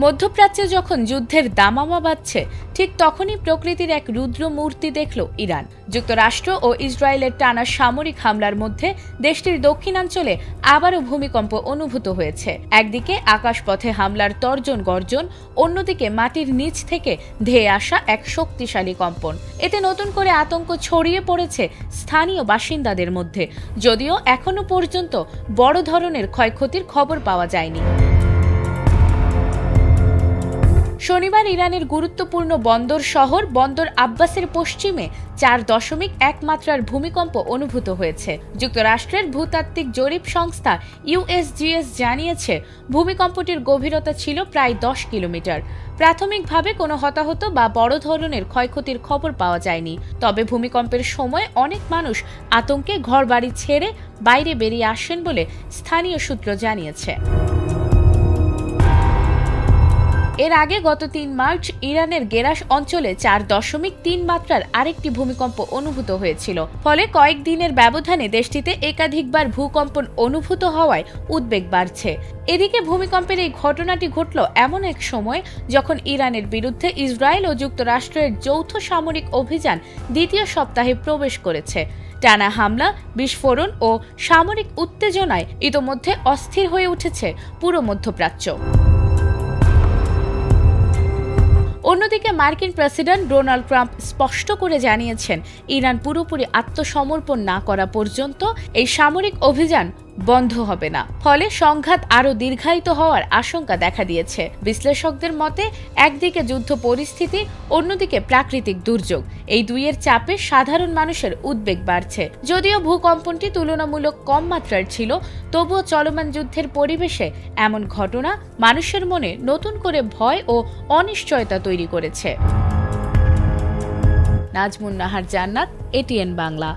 মধ্যপ্রাচ্যে যখন যুদ্ধের দামামা বাজছে ঠিক তখনই প্রকৃতির এক রুদ্র মূর্তি দেখল ইরান। যুক্তরাষ্ট্র ও ইসরায়েলের টানা সামরিক হামলার মধ্যে দেশটির দক্ষিণাঞ্চলে আবারও ভূমিকম্প অনুভূত হয়েছে। একদিকে আকাশপথে হামলার তর্জন গর্জন, অন্যদিকে মাটির নিচ থেকে ধেয়ে আসা এক শক্তিশালী কম্পন। এতে নতুন করে আতঙ্ক ছড়িয়ে পড়েছে স্থানীয় বাসিন্দাদের মধ্যে, যদিও এখনো পর্যন্ত বড় ধরনের ক্ষয়ক্ষতির খবর পাওয়া যায়নি। শনিবার ইরানের গুরুত্বপূর্ণ বন্দর শহর বন্দর আব্বাসের পশ্চিমে 4.1 মাত্রার ভূমিকম্প অনুভূত হয়েছে। যুক্তরাষ্ট্রের ভূতাত্ত্বিক জরিপ সংস্থা ইউএসজিএস জানিয়েছে ভূমিকম্পটির গভীরতা ছিল প্রায় 10 কিলোমিটার। প্রাথমিকভাবে কোনো হতাহত বা বড় ধরনের ক্ষয়ক্ষতির খবর পাওয়া যায়নি, তবে ভূমিকম্পের সময় অনেক মানুষ আতঙ্কে ঘরবাড়ি ছেড়ে বাইরে বেরিয়ে আসেন বলে স্থানীয় সূত্র জানিয়েছে। এর আগে গত 3 মার্চ ইরানের গেরাস অঞ্চলে 4.3 মাত্রার আরেকটি ভূমিকম্প অনুভূত হয়েছিল। ফলে কয়েকদিনের ব্যবধানে দেশটিতে একাধিকবার ভূকম্পন অনুভূত হওয়ায় উদ্বেগ বাড়ছে। এদিকে ভূমিকম্পের এই ঘটনাটি ঘটল এমন এক সময় যখন ইরানের বিরুদ্ধে ইসরায়েল ও যুক্তরাষ্ট্রের যৌথ সামরিক অভিযান দ্বিতীয় সপ্তাহে প্রবেশ করেছে। টানা হামলা, বিস্ফোরণ ও সামরিক উত্তেজনায় ইতোমধ্যে অস্থির হয়ে উঠেছে পুরো মধ্যপ্রাচ্য। অন্যদিকে মার্কিন প্রেসিডেন্ট ডোনাল্ড ট্রাম্প স্পষ্ট করে জানিয়েছেন ইরান পুরোপুরি আত্মসমর্পণ না করা পর্যন্ত এই সামরিক অভিযান বন্ধ হবে না। ফলে সংঘাত আরও দীর্ঘায়িত হওয়ার আশঙ্কা দেখা দিয়েছে। বিশ্লেষকদের মতে একদিকে যুদ্ধ পরিস্থিতি, অন্যদিকে প্রাকৃতিক দুর্যোগ, এই দুইয়ের চাপে সাধারণ মানুষের উদ্বেগ বাড়ছে। যদিও ভূকম্পনটি তুলনামূলক কম মাত্রার ছিল, তবুও চলমান যুদ্ধের পরিবেশে এমন ঘটনা মানুষের মনে নতুন করে ভয় ও অনিশ্চয়তা তৈরি করেছে। নাজমুন নাহার জান্নাত, এটিএন বাংলা।